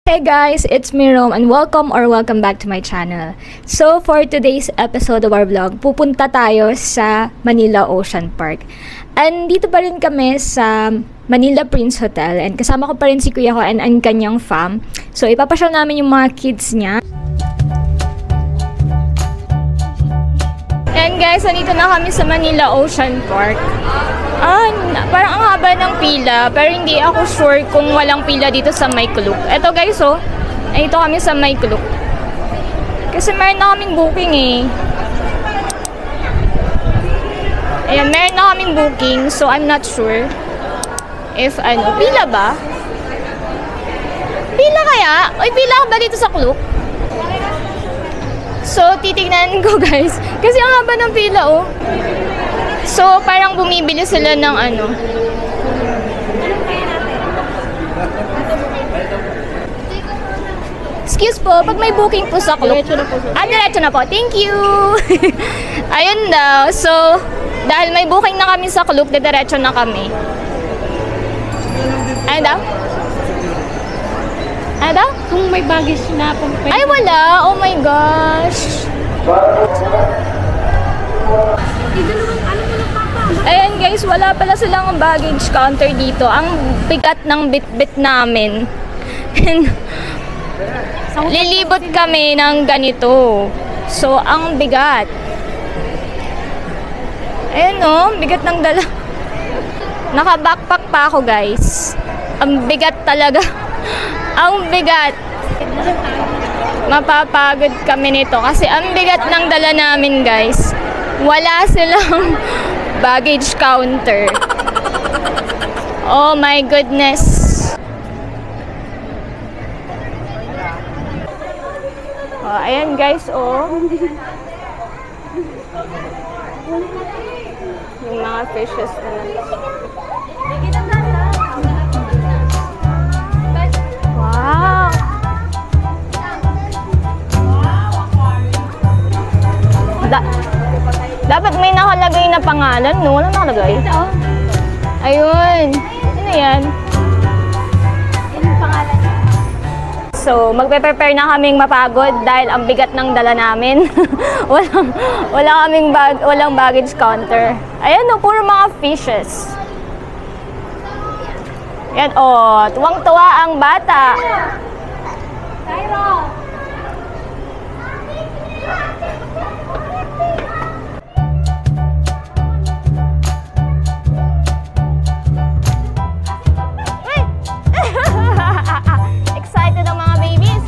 Hey guys, it's me Rome and welcome back to my channel. So for today's episode of our vlog, pupunta tayo sa Manila Ocean Park. And dito pa rin kami sa Manila Prince Hotel and kasama ko pa rin si kuya ko and ang kanyang fam. So ipapasyal namin yung mga kids niya. And guys, nandito na kami sa Manila Ocean Park. Parang ang haba ng pila, pero hindi ako sure kung walang pila dito sa Maykuluk. Eto guys, oh. Ito kami sa Maykuluk. Kasi meron na kaming booking eh. Ayan, meron na kaming booking, so I'm not sure if pila ba? Pila kaya? Uy, pila ba dito sa Kuluk? So, titignan ko guys. Kasi ang haba ng pila, oh. So, parang bumibili sila ng Excuse po, pag may booking po sa Kuluk. Diretso na po. Thank you! Ayun daw. So, dahil may booking na kami sa Kuluk, diretso na kami. Ayun daw? Ano daw? Kung may baggage na pang pwede. Ay, wala! Oh my gosh! Ayan guys, wala pala silang baggage counter dito. Ang bigat ng bit-bit namin. Lilibot kami ng ganito. So, ang bigat. Ayan o, bigat ng dala. Naka-backpack pa ako guys. Ang bigat talaga. Ang bigat. Mapapagod kami nito kasi ang bigat ng dala namin guys. Wala silang baggage counter. Oh my goodness. Oh, ayan guys, oh. Yung mga fishes na. Wow. Dapat may nakalagay na pangalan, no? Walang nakalagay. Ayun. Ano yan? Yung pangalan. So, magpe-prepare na kaming mapagod dahil ang bigat ng dala namin. walang baggage counter. Ayan, no? Puro mga fishes. Yan, oh. Tuwang-tuwa ang bata. Cairo! Excited ang mga babies.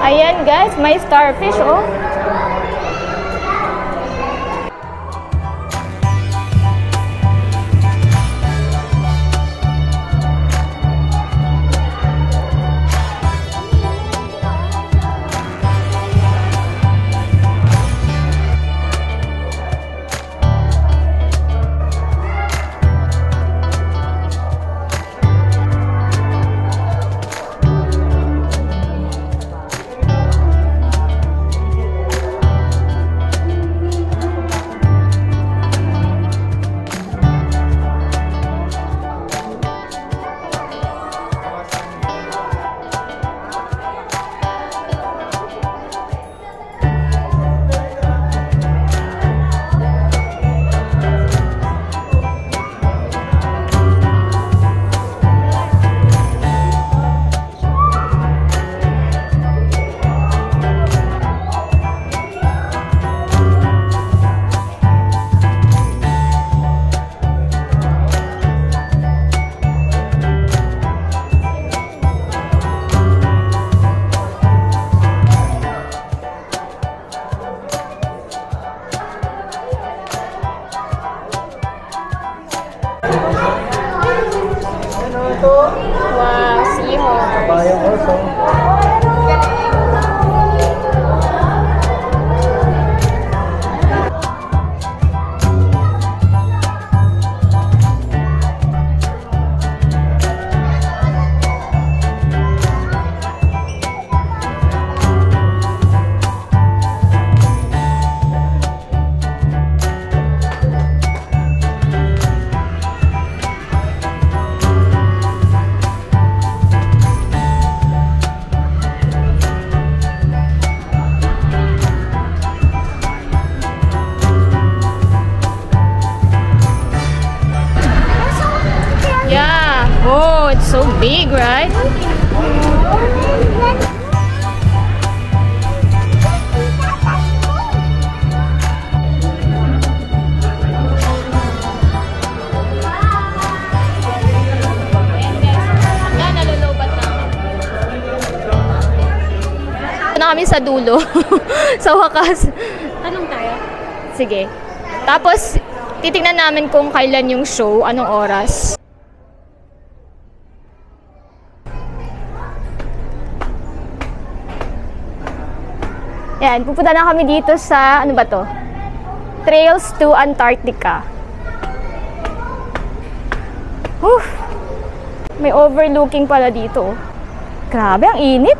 Ayan guys, may starfish, oh. Wow, it's so big, right? Kami sa dulo. Sa wakas. Tanong tayo? Sige. Tapos, titignan namin kung kailan yung show, anong oras. Yan, pupunta na kami dito sa, ano ba to? Trails to Antarctica. May overlooking pala dito. Grabe, ang init.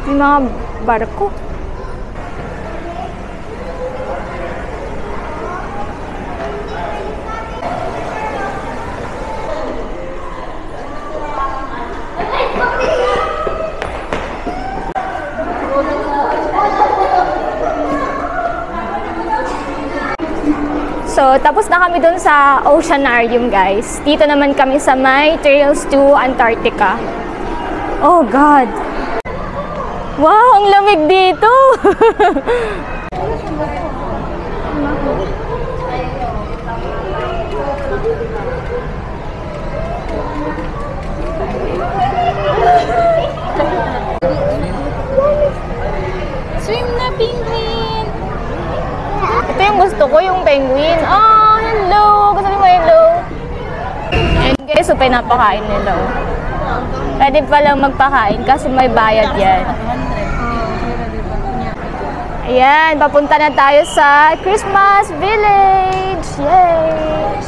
May mga barko. So, tapos na kami dun sa Oceanarium, guys. Dito naman kami sa may Trails to Antarctica. Oh, God! Wow, ang lamig dito! Swim na, penguin! Ito yung gusto ko, yung penguin. Oh, hello! Gusto mo hello? And guys, so pinapakain nila. Pwede palang magpakain kasi may bayad yan. Ayan, papunta na tayo sa Christmas Village! Yay!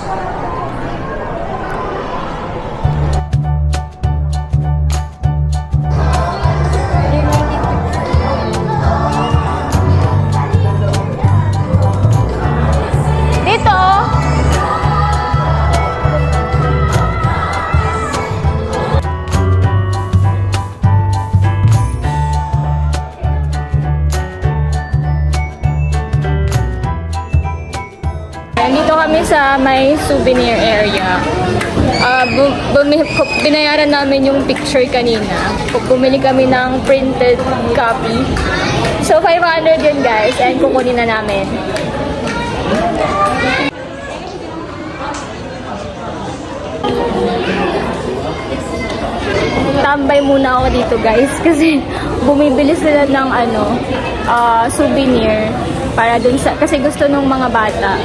Dito! Dito kami sa may souvenir area. Binayaran namin yung picture kanina. Bumili kami ng printed copy. So, 500 yun, guys. And kukunin na namin. Tambay muna ako dito, guys. Kasi bumibili sila ng souvenir. Para dun sa, kasi gusto nung mga bata.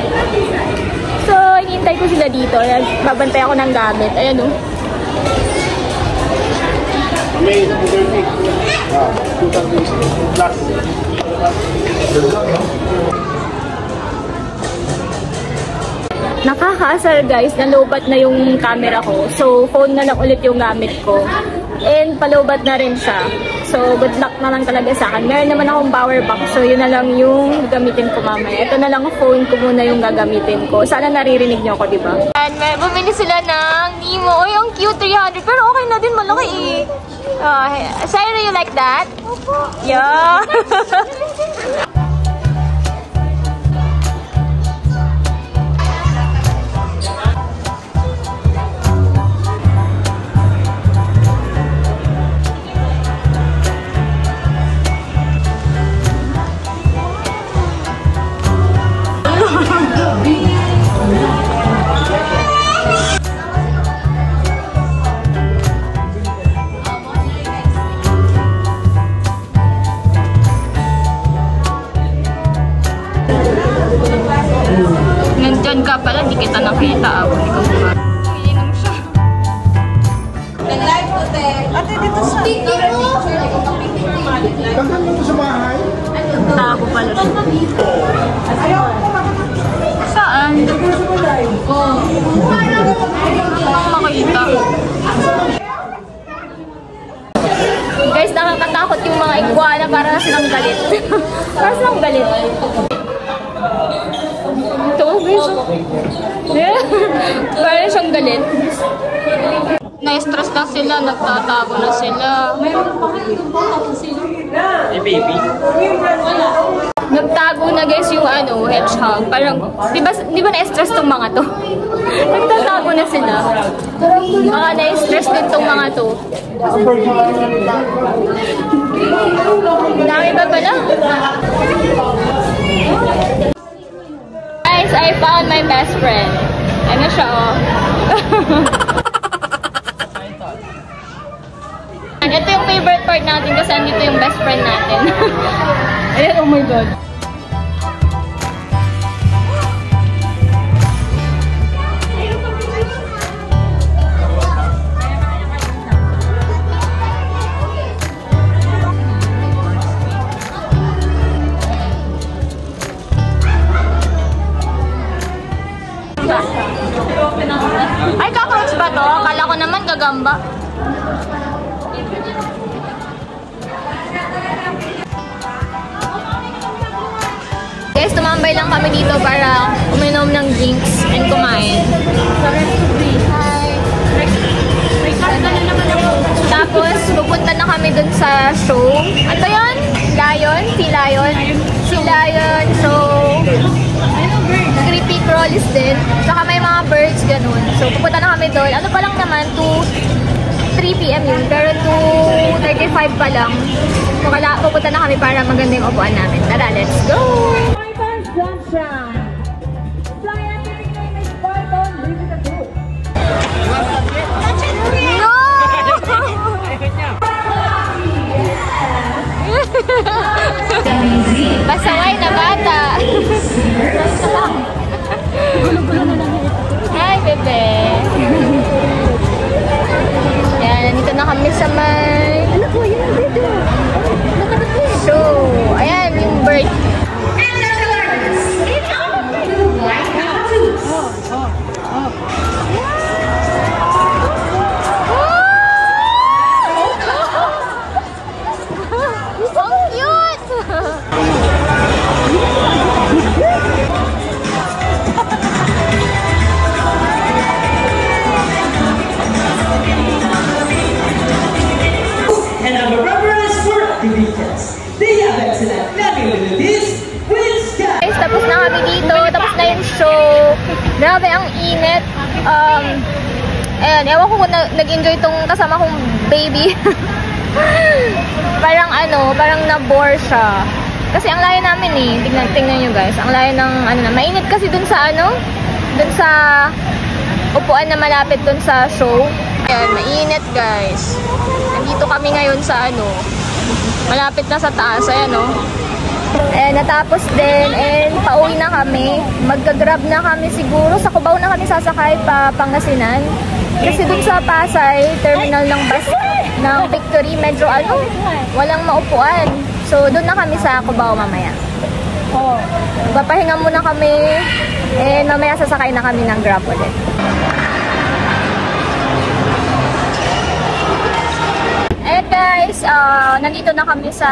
So, hinihintay ko sila dito. Babantay ako ng gamit. Ayan o. Nakakaasar, guys. Nalobat na yung camera ko. So, phone na lang ulit yung gamit ko. And palobat na rin siya. So, good luck na lang talaga sa akin. Meron naman akong power bank. So, yun na lang yung gagamitin ko mamaya. Ito na lang phone ko muna yung gagamitin ko. Sana naririnig nyo ako, diba? And bumili sila ng Nemo. Uy, ang cute, 300. Pero okay na din, malaki eh. Sarah, you like that? Opo. Yeah. Nandyan ka pala, di kita nakita. Umiinom siya. Ate, dito sa Gagawin mo sa bahay? Tako pala siya. Saan? Makita. Guys, nakakatakot yung mga iguana para silang galit. Para silang galit. Ito, guys. Para siyang galit. Na-stress na sila, nagtatago na sila. Hey, baby. Wala. Nagtago na guys yung hedgehog. Parang, di ba na-stress tong mga to? Nagtatago na sila. Baka na-stress din tong mga to. Dami pa pala. Guys, I found my best friend. Ano siya, oh. Ito yung favorite part natin kasi andito yung best friend natin. Ayan, oh my God. Ay, cockroach ba to? Akala ko naman gagamba. Guys, tumambay lang kami dito para uminom ng drinks and kumain. Hi! Tapos, pupunta na kami dun sa show. Ano yun? Lion? Si Lion show. Creepy crawlies din. Saka may mga birds, ganun. So, pupunta na kami doon. Ano pa lang naman, 3 p.m. yun. Pero 2:35 pa lang. So, pupunta na kami para maganda yung upuan namin. Tara, let's go! No! Pasaway na bata. Hi, bebe. Yan, nandito na kami sa may... Ano po, yun ang dito. So, ayan, yung bird. Guys, tapos na kami dito. Tapos na yung show. Grabe, ang init. Ayan, ewan ko kung nag-enjoy itong kasama kong baby. Parang na-bore siya. Kasi ang layo namin eh. Tingnan nyo guys. Ang layo ng mainit kasi dun sa dun sa upuan na malapit dun sa show. Ayan, mainit guys. Nandito kami ngayon sa malapit na sa taas. Ayan o. Ayan, natapos din. And pauwi na kami. Magga-grab na kami siguro. Sa Cubao na kami sasakay pa Pangasinan. Kasi dun sa Pasay, terminal ng bus ng Victory, medyo walang maupuan. So, dun na kami sa Cubao mamaya. Papahinga muna kami. And mamaya sasakay na kami ng grab ulit. And guys, nandito na kami sa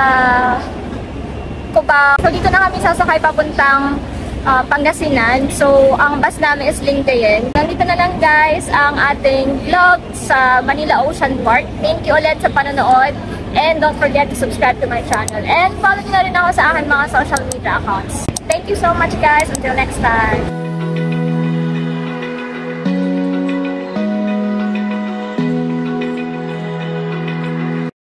Cubao. So, dito na kami sasakay papuntang Pangasinan. So, ang bus namin is Lingayen. Nandito na lang guys ang ating vlog sa Manila Ocean Park. Thank you ulit sa panonood. And don't forget to subscribe to my channel. And follow nyo na rin ako sa aking mga social media accounts. Thank you so much guys. Until next time.